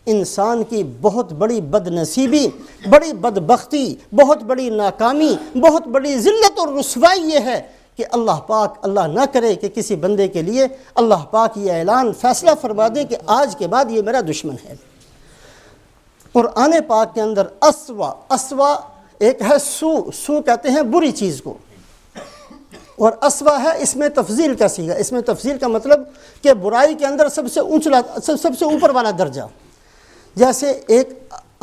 انسان کی بہت بڑی بد نصیبی، بڑی بدبختی، بہت بڑی ناکامی، بہت بڑی ذلت اور رسوائی یہ ہے کہ اللہ پاک، اللہ نہ کرے کہ کسی بندے کے لیے اللہ پاک یہ اعلان فیصلہ فرما دے کہ آج کے بعد یہ میرا دشمن ہے۔ قرآن پاک کے اندر اسوا ایک ہے سو کہتے ہیں بری چیز کو، اور اسوا ہے اس میں تفضیل کا صیغہ۔ اس میں تفضیل کا مطلب کہ برائی کے اندر سب سے اوپر والا درجہ۔ جیسے ایک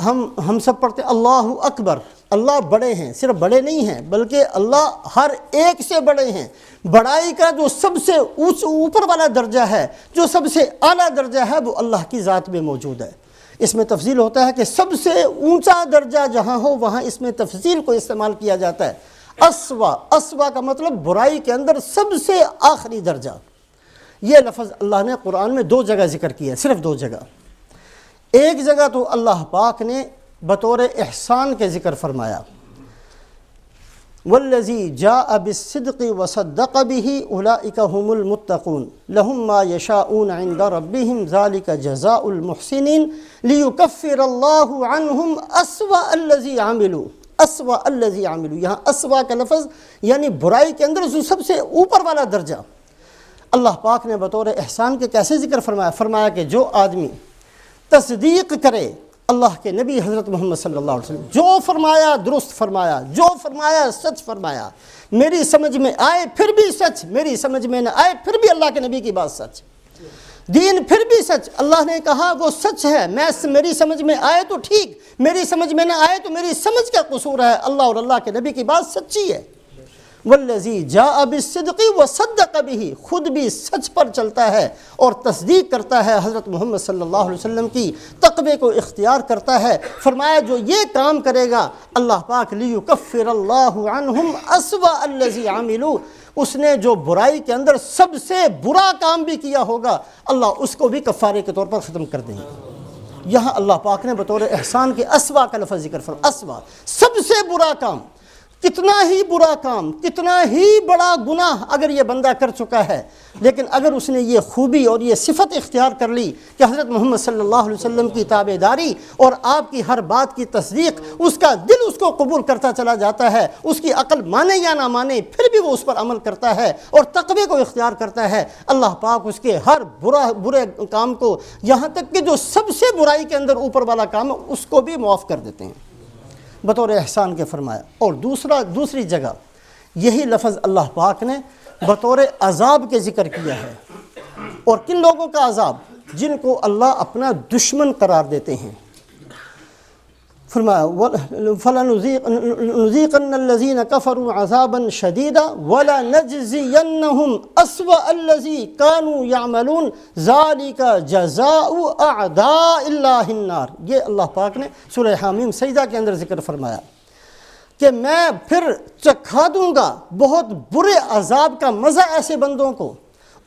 ہم سب پڑھتے ہیں اللہ اکبر، اللہ بڑے ہیں، صرف بڑے نہیں ہیں بلکہ اللہ ہر ایک سے بڑے ہیں۔ بڑائی کا جو سب سے اوپر والا درجہ ہے، جو سب سے اعلیٰ درجہ ہے، وہ اللہ کی ذات میں موجود ہے۔ اس میں تفضیل ہوتا ہے کہ سب سے اونچا درجہ جہاں ہو وہاں اس میں تفضیل کو استعمال کیا جاتا ہے۔ اسوا کا مطلب برائی کے اندر سب سے آخری درجہ۔ یہ لفظ اللہ نے قرآن میں 2 جگہ ذکر کیا ہے، صرف 2 جگہ۔ ایک جگہ تو اللہ پاک نے بطور احسان کے ذکر فرمایا، والذی جاء بالصدق وصدق به اولئک هم المتقون لهم ما یشاءون عند ربهم ذلك جزاء المحسنین لیکفر اللہ عنہم اسوأ الذی عملوا۔ یہاں اسوا کا لفظ یعنی برائی کے اندر جو سب سے اوپر والا درجہ اللہ پاک نے بطور احسان کے کیسے ذکر فرمایا کہ جو آدمی تصدیق کرے اللہ کے نبی حضرت محمد صلی اللہ علیہ وسلم، جو فرمایا درست فرمایا، جو فرمایا سچ فرمایا، میری سمجھ میں آئے پھر بھی سچ، میری سمجھ میں نہ آئے پھر بھی اللہ کے نبی کی بات سچ، دین پھر بھی سچ، اللہ نے کہا وہ سچ ہے، میری سمجھ میں آئے تو ٹھیک، میری سمجھ میں نہ آئے تو میری سمجھ کا قصور ہے، اللہ اور اللہ کے نبی کی بات سچی ہے۔ والذی جاء بالصدق وصدق به، خود بھی سچ پر چلتا ہے اور تصدیق کرتا ہے حضرت محمد صلی اللہ علیہ وسلم کی، تقوی کو اختیار کرتا ہے۔ فرمایا جو یہ کام کرے گا اللہ پاک لیکفر اللہ عنہم اسوأ الذی عملوا، اس نے جو برائی کے اندر سب سے برا کام بھی کیا ہوگا اللہ اس کو بھی کفارے کے طور پر ختم کر دیں گے۔ یہاں اللہ پاک نے بطور احسان کے اسوا کا لفظ ذکر فرمایا، اسوا سب سے برا کام۔ کتنا ہی برا کام، کتنا ہی بڑا گناہ اگر یہ بندہ کر چکا ہے، لیکن اگر اس نے یہ خوبی اور یہ صفت اختیار کر لی کہ حضرت محمد صلی اللہ علیہ وسلم کی تابعداری اور آپ کی ہر بات کی تصدیق، اس کا دل اس کو قبول کرتا چلا جاتا ہے، اس کی عقل مانے یا نہ مانے پھر بھی وہ اس پر عمل کرتا ہے اور تقوی کو اختیار کرتا ہے، اللہ پاک اس کے ہر برے کام کو، یہاں تک کہ جو سب سے برائی کے اندر اوپر والا کام ہے اس کو بھی معاف کر دیتے ہیں، بطور احسان کے فرمایا۔ اور دوسری جگہ یہی لفظ اللہ پاک نے بطور عذاب کے ذکر کیا ہے، اور کن لوگوں کا عذاب؟ جن کو اللہ اپنا دشمن قرار دیتے ہیں۔ فرمایا فَلَنُذِيقَنَّ الَّذِينَ كَفَرُوا عَذَابًا شَدِيدًا وَلَنَجْزِيَنَّهُمْ أَسْوَأَ الَّذِي كَانُوا يَعْمَلُونَ ذَلِكَ جَزَاءُ أَعْدَاءِ اللَّهِ النَّارِ۔ یہ اللہ پاک نے سورہ حامیم سجدہ کے اندر ذکر فرمایا کہ میں پھر چکھا دوں گا بہت برے عذاب کا مزہ ایسے بندوں کو،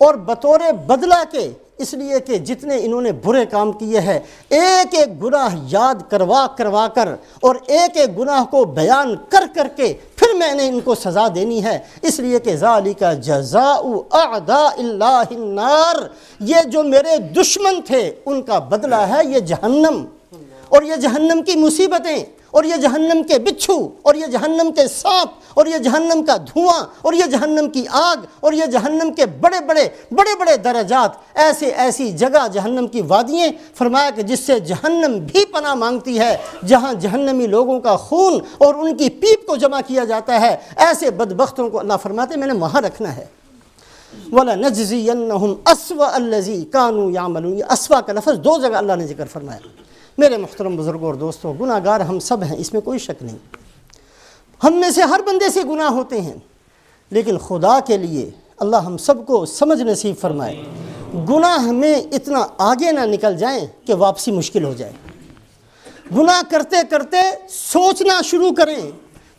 اور بطور بدلہ کے، اس لیے کہ جتنے انہوں نے برے کام کیے ہیں، ایک ایک گناہ یاد کروا کر اور ایک ایک گناہ کو بیان کر کے پھر میں نے ان کو سزا دینی ہے، اس لیے کہ ذالک جزاء اعداء اللہ النار، یہ جو میرے دشمن تھے ان کا بدلہ ہے یہ جہنم، اور یہ جہنم کی مصیبتیں، اور یہ جہنم کے بچھو، اور یہ جہنم کے سانپ، اور یہ جہنم کا دھواں، اور یہ جہنم کی آگ، اور یہ جہنم کے بڑے بڑے درجات، ایسی جگہ جہنم کی وادیاں، فرمایا کہ جس سے جہنم بھی پناہ مانگتی ہے، جہاں جہنمی لوگوں کا خون اور ان کی پیپ کو جمع کیا جاتا ہے، ایسے بدبختوں کو اللہ فرماتے ہیں میں نے وہاں رکھنا ہے۔ وَلَنَجْزِيَنَّهُمْ أَسْوَأَ الَّذِي كَانُوا يَعْمَلُونَ، یہ اسوا کا لفظ 2 جگہ اللہ نے ذکر فرمایا۔ میرے محترم بزرگوں اور دوستوں، گناہ گار ہم سب ہیں، اس میں کوئی شک نہیں، ہم میں سے ہر بندے سے گناہ ہوتے ہیں، لیکن خدا کے لیے اللہ ہم سب کو سمجھ نصیب فرمائے، گناہ میں اتنا آگے نہ نکل جائیں کہ واپسی مشکل ہو جائے۔ گناہ کرتے کرتے سوچنا شروع کریں،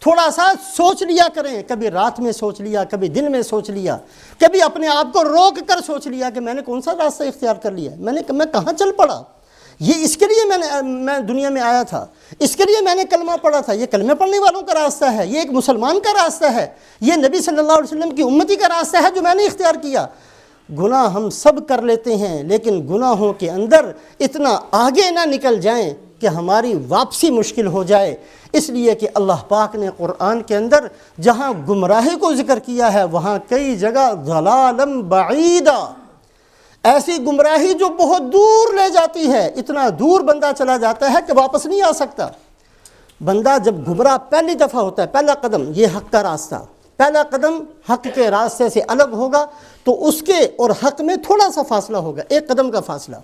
تھوڑا سا سوچ لیا کریں، کبھی رات میں سوچ لیا، کبھی دن میں سوچ لیا، کبھی اپنے آپ کو روک کر سوچ لیا کہ میں نے کون سا راستہ اختیار کر لیا، میں کہاں چل پڑا، یہ اس کے لیے میں دنیا میں آیا تھا، اس کے لیے میں نے کلمہ پڑھا تھا، یہ کلمہ پڑھنے والوں کا راستہ ہے، یہ ایک مسلمان کا راستہ ہے، یہ نبی صلی اللہ علیہ وسلم کی امتی کا راستہ ہے جو میں نے اختیار کیا۔ گناہ ہم سب کر لیتے ہیں، لیکن گناہوں کے اندر اتنا آگے نہ نکل جائیں کہ ہماری واپسی مشکل ہو جائے۔ اس لیے کہ اللہ پاک نے قرآن کے اندر جہاں گمراہی کو ذکر کیا ہے وہاں کئی جگہ ضلالم بعیدا، ایسی گمراہی جو بہت دور لے جاتی ہے، اتنا دور بندہ چلا جاتا ہے کہ واپس نہیں آ سکتا۔ بندہ جب گمراہ پہلی دفعہ ہوتا ہے، پہلا قدم یہ حق کا راستہ، پہلا قدم حق کے راستے سے الگ ہوگا تو اس کے اور حق میں تھوڑا سا فاصلہ ہوگا، ایک قدم کا فاصلہ۔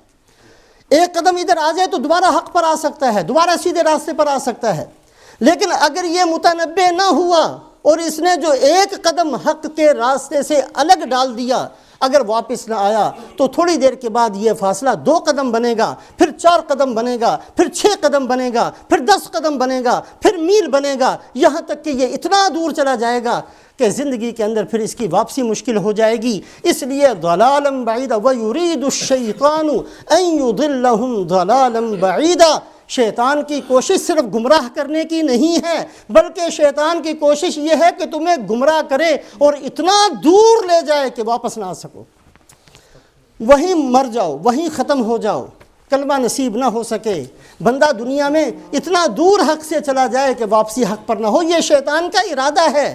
ایک قدم ادھر آ جائے تو دوبارہ حق پر آ سکتا ہے، دوبارہ سیدھے راستے پر آ سکتا ہے۔ لیکن اگر یہ متنبع نہ ہوا اور اس نے جو ایک قدم حق کے راستے سے الگ ڈال دیا، اگر واپس نہ آیا تو تھوڑی دیر کے بعد یہ فاصلہ 2 قدم بنے گا، پھر 4 قدم بنے گا، پھر 6 قدم بنے گا، پھر 10 قدم بنے گا، پھر میل بنے گا، یہاں تک کہ یہ اتنا دور چلا جائے گا کہ زندگی کے اندر پھر اس کی واپسی مشکل ہو جائے گی۔ اس لیے ضلالا بعیدا وَيُرِيدُ الشَّيْطَانُ أَن يُضِلَّهُمْ ضَلَالًا بَعِيدًا۔ شیطان کی کوشش صرف گمراہ کرنے کی نہیں ہے، بلکہ شیطان کی کوشش یہ ہے کہ تمہیں گمراہ کرے اور اتنا دور لے جائے کہ واپس نہ آ سکو، وہیں مر جاؤ، وہیں ختم ہو جاؤ، کلمہ نصیب نہ ہو سکے، بندہ دنیا میں اتنا دور حق سے چلا جائے کہ واپسی حق پر نہ ہو۔ یہ شیطان کا ارادہ ہے۔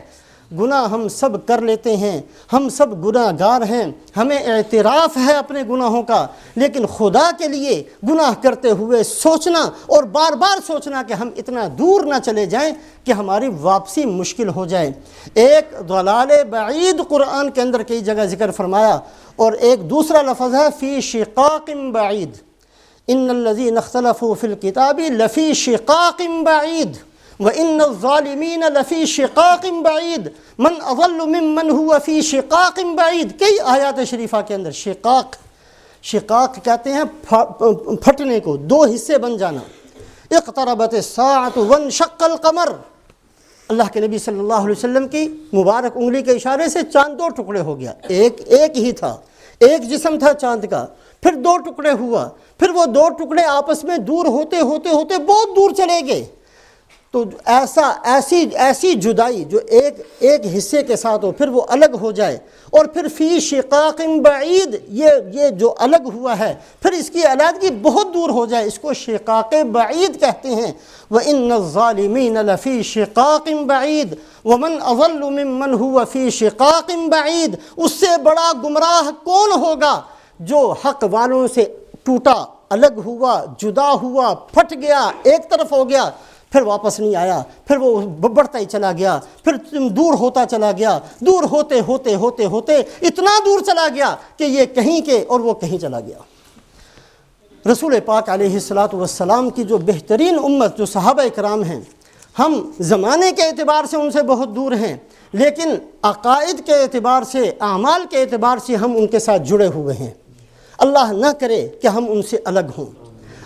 گناہ ہم سب کر لیتے ہیں، ہم سب گناہ گار ہیں، ہمیں اعتراف ہے اپنے گناہوں کا، لیکن خدا کے لیے گناہ کرتے ہوئے سوچنا اور بار بار سوچنا کہ ہم اتنا دور نہ چلے جائیں کہ ہماری واپسی مشکل ہو جائے۔ ایک ضلال بعید قرآن کے اندر کئی جگہ ذکر فرمایا، اور ایک دوسرا لفظ ہے فی شقاق بعید، ان الذین اختلفوا فی الکتاب لفی شقاق بعید وَإِنَّ الظَّالِمِينَ لَفِي شِقَاقٍ بَعِيدٍ مَنْ أَضَلُّ مِمَّنْ هُوَ فِي شِقَاقٍ بَعِيدٍ۔ کئی آیات شریفہ کے اندر شقاق کہتے ہیں پھٹنے کو، 2 حصے بن جانا۔ اقتربت الساعة وانشق القمر، اللہ کے نبی صلی اللہ علیہ وسلم کی مبارک انگلی کے اشارے سے چاند 2 ٹکڑے ہو گیا، ایک ہی تھا، ایک جسم تھا چاند کا، پھر 2 ٹکڑے ہوا، پھر وہ 2 ٹکڑے آپس میں دور ہوتے ہوتے ہوتے بہت دور چلے گئے۔ تو ایسی جدائی جو ایک حصے کے ساتھ ہو پھر وہ الگ ہو جائے، اور پھر فی شقاق بعید، یہ جو الگ ہوا ہے پھر اس کی علیحدگی بہت دور ہو جائے، اس کو شقاق بعید کہتے ہیں۔ وَإِنَّ الظَّالِمِينَ لَفِي شِقَاقٍ بَعِيدٍ وَمَنْ أَضَلُّ مِمَّنْ هُوَ فِي شِقَاقٍ بَعِيدٍ۔ اس سے بڑا گمراہ کون ہوگا جو حق والوں سے ٹوٹا، الگ ہوا، جدا ہوا، پھٹ گیا، ایک طرف ہو گیا، پھر واپس نہیں آیا، پھر وہ بڑھتا ہی چلا گیا، پھر دور ہوتا چلا گیا، دور ہوتے ہوتے ہوتے ہوتے اتنا دور چلا گیا کہ یہ کہیں کے اور وہ کہیں چلا گیا۔ رسول پاک علیہ السلام کی جو بہترین امت جو صحابہ کرام ہیں، ہم زمانے کے اعتبار سے ان سے بہت دور ہیں، لیکن عقائد کے اعتبار سے، اعمال کے اعتبار سے ہم ان کے ساتھ جڑے ہوئے ہیں۔ اللہ نہ کرے کہ ہم ان سے الگ ہوں،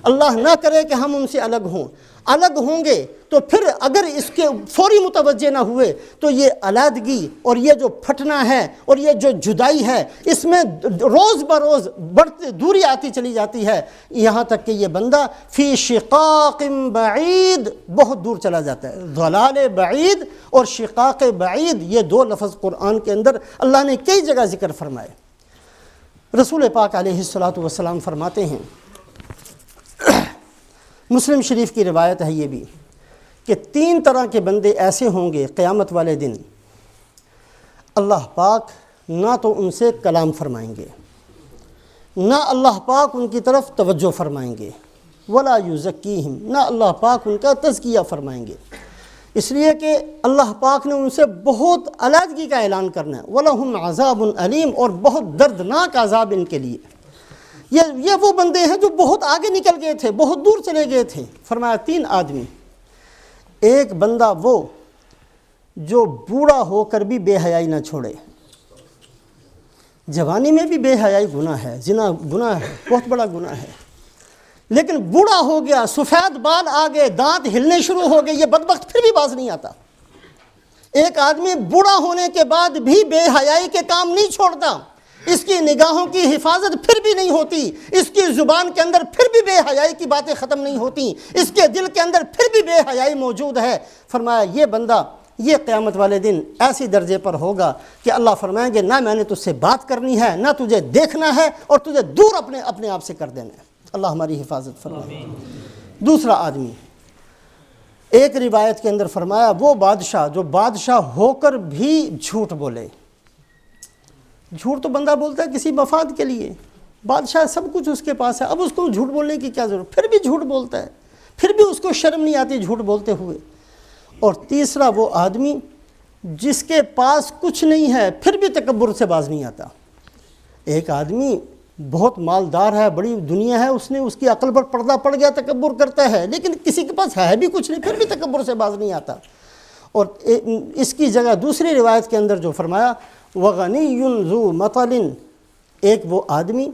اللہ نہ کرے کہ ہم ان سے الگ ہوں۔ الگ ہوں گے تو پھر اگر اس کے فوری متوجہ نہ ہوئے تو یہ علیحدگی اور یہ جو پھٹنا ہے اور یہ جو جدائی ہے، اس میں روز بروز بڑھتی دوری آتی چلی جاتی ہے، یہاں تک کہ یہ بندہ فی شقاق بعید بہت دور چلا جاتا ہے۔ ضلال بعید اور شقاق بعید، یہ 2 لفظ قرآن کے اندر اللہ نے کئی جگہ ذکر فرمائے۔ رسول پاک علیہ السلام فرماتے ہیں، مسلم شریف کی روایت ہے یہ بھی، کہ 3 طرح کے بندے ایسے ہوں گے قیامت والے دن، اللہ پاک نہ تو ان سے کلام فرمائیں گے، نہ اللہ پاک ان کی طرف توجہ فرمائیں گے، ولا یزکیہم، نہ اللہ پاک ان کا تزکیہ فرمائیں گے، اس لیے کہ اللہ پاک نے ان سے بہت علیحدگی کا اعلان کرنا ہے۔ وَلَهُمْ عَذَابٌ عَلِيمٌ، اور بہت دردناک عذاب ان کے لیے۔ یہ وہ بندے ہیں جو بہت آگے نکل گئے تھے، بہت دور چلے گئے تھے۔ فرمایا 3 آدمی، ایک بندہ وہ جو بوڑھا ہو کر بھی بے حیائی نہ چھوڑے، جوانی میں بھی بے حیائی گناہ ہے، زنا گناہ ہے، بہت بڑا گناہ ہے، لیکن بوڑھا ہو گیا، سفید بال آ گئے، دانت ہلنے شروع ہو گئے، یہ بدبخت پھر بھی باز نہیں آتا۔ ایک آدمی بوڑھا ہونے کے بعد بھی بے حیائی کے کام نہیں چھوڑتا، اس کی نگاہوں کی حفاظت پھر بھی نہیں ہوتی، اس کی زبان کے اندر پھر بھی بے حیائی کی باتیں ختم نہیں ہوتی، اس کے دل کے اندر پھر بھی بے حیائی موجود ہے۔ فرمایا یہ بندہ یہ قیامت والے دن ایسی درجے پر ہوگا کہ اللہ فرمائیں گے نہ میں نے تجھ سے بات کرنی ہے، نہ تجھے دیکھنا ہے، اور تجھے دور اپنے آپ سے کر دینا ہے۔ اللہ ہماری حفاظت فرمائے۔ دوسرا آدمی، ایک روایت کے اندر فرمایا وہ بادشاہ جو بادشاہ ہو کر بھی جھوٹ بولے۔ جھوٹ تو بندہ بولتا ہے کسی مفاد کے لیے، بادشاہ سب کچھ اس کے پاس ہے، اب اس کو جھوٹ بولنے کی کیا ضرورت، پھر بھی جھوٹ بولتا ہے، پھر بھی اس کو شرم نہیں آتی جھوٹ بولتے ہوئے۔ اور تیسرا وہ آدمی جس کے پاس کچھ نہیں ہے پھر بھی تکبر سے باز نہیں آتا۔ ایک آدمی بہت مالدار ہے، بڑی دنیا ہے، اس کی عقل پر پردہ پڑ گیا، تکبر کرتا ہے، لیکن کسی کے پاس ہے بھی کچھ نہیں پھر بھی تکبر سے باز نہیں آتا۔ اور اس کی جگہ دوسری روایت کے اندر جو فرمایا وَغَنِيٌّ ذُو مَطَلٍ، ایک وہ آدمی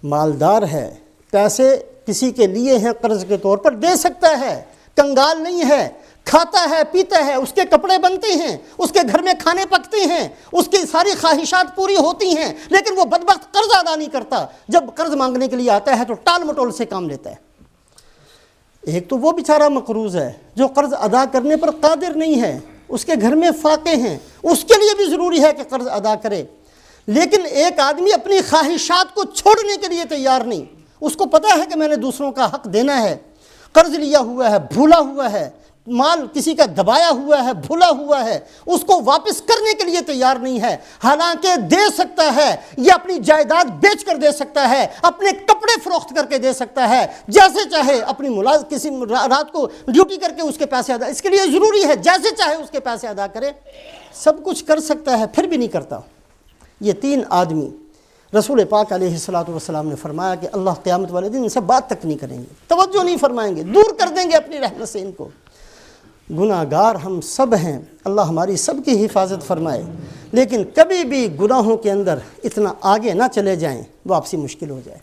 مالدار ہے، پیسے کسی کے لیے ہیں قرض کے طور پر، دے سکتا ہے، کنگال نہیں ہے، کھاتا ہے پیتا ہے، اس کے کپڑے بنتے ہیں، اس کے گھر میں کھانے پکتے ہیں، اس کی ساری خواہشات پوری ہوتی ہیں، لیکن وہ بدبخت قرض ادا نہیں کرتا، جب قرض مانگنے کے لیے آتا ہے تو ٹال مٹول سے کام لیتا ہے۔ ایک تو وہ بیچارہ مقروض ہے جو قرض ادا کرنے پر قادر نہیں ہے، اس کے گھر میں فاقے ہیں، اس کے لیے بھی ضروری ہے کہ قرض ادا کرے، لیکن ایک آدمی اپنی خواہشات کو چھوڑنے کے لیے تیار نہیں، اس کو پتہ ہے کہ میں نے دوسروں کا حق دینا ہے، قرض لیا ہوا ہے، بھولا ہوا ہے، مال کسی کا دبایا ہوا ہے، بھولا ہوا ہے، اس کو واپس کرنے کے لیے تیار نہیں ہے، حالانکہ دے سکتا ہے، یہ اپنی جائیداد بیچ کر دے سکتا ہے، اپنے کپڑے فروخت کر کے دے سکتا ہے، جیسے چاہے اپنی کسی رات کو ڈیوٹی کر کے اس کے پیسے ادا، اس کے لیے ضروری ہے جیسے چاہے اس کے پیسے ادا کرے، سب کچھ کر سکتا ہے پھر بھی نہیں کرتا۔ یہ تین آدمی رسول پاک علیہ السلام نے فرمایا کہ اللہ قیامت والے دن ان سے بات تک نہیں کریں گے، توجہ نہیں فرمائیں گے، دور کر دیں گے اپنی رحمت سے ان کو۔ گناہ گار ہم سب ہیں، اللہ ہماری سب کی حفاظت فرمائے، لیکن کبھی بھی گناہوں کے اندر اتنا آگے نہ چلے جائیں واپسی مشکل ہو جائے،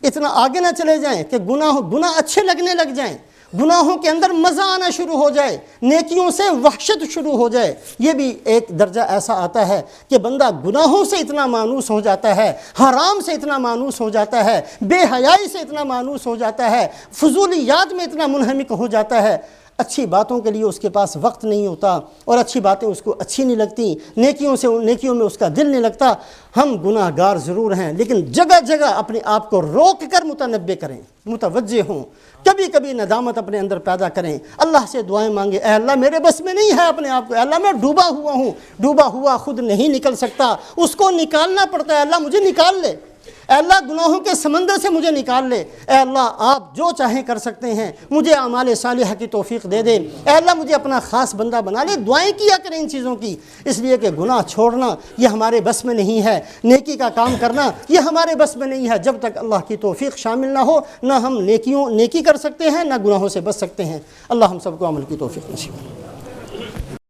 اتنا آگے نہ چلے جائیں کہ گناہ اچھے لگنے لگ جائیں، گناہوں کے اندر مزہ آنا شروع ہو جائے، نیکیوں سے وحشت شروع ہو جائے۔ یہ بھی ایک درجہ ایسا آتا ہے کہ بندہ گناہوں سے اتنا مانوس ہو جاتا ہے، حرام سے اتنا مانوس ہو جاتا ہے، بے حیائی سے اتنا مانوس ہو جاتا ہے، فضولیات میں اتنا منہمک ہو جاتا ہے، اچھی باتوں کے لیے اس کے پاس وقت نہیں ہوتا، اور اچھی باتیں اس کو اچھی نہیں لگتی، نیکیوں میں اس کا دل نہیں لگتا۔ ہم گناہ گار ضرور ہیں، لیکن جگہ جگہ اپنے آپ کو روک کر متنبہ کریں، متوجہ ہوں، کبھی کبھی ندامت اپنے اندر پیدا کریں، اللہ سے دعائیں مانگیں، اے اللہ میرے بس میں نہیں ہے اپنے آپ کو، اے اللہ میں ڈوبا ہوا ہوں، ڈوبا ہوا خود نہیں نکل سکتا، اس کو نکالنا پڑتا ہے، اللہ مجھے نکال لے، اے اللہ گناہوں کے سمندر سے مجھے نکال لے، اے اللہ آپ جو چاہیں کر سکتے ہیں، مجھے اعمال صالحہ کی توفیق دے دیں، اے اللہ مجھے اپنا خاص بندہ بنا لے۔ دعائیں کیا کریں ان چیزوں کی، اس لیے کہ گناہ چھوڑنا یہ ہمارے بس میں نہیں ہے، نیکی کا کام کرنا یہ ہمارے بس میں نہیں ہے، جب تک اللہ کی توفیق شامل نہ ہو نہ ہم نیکی کر سکتے ہیں، نہ گناہوں سے بچ سکتے ہیں۔ اللہ ہم سب کو عمل کی توفیق نصیب کرے۔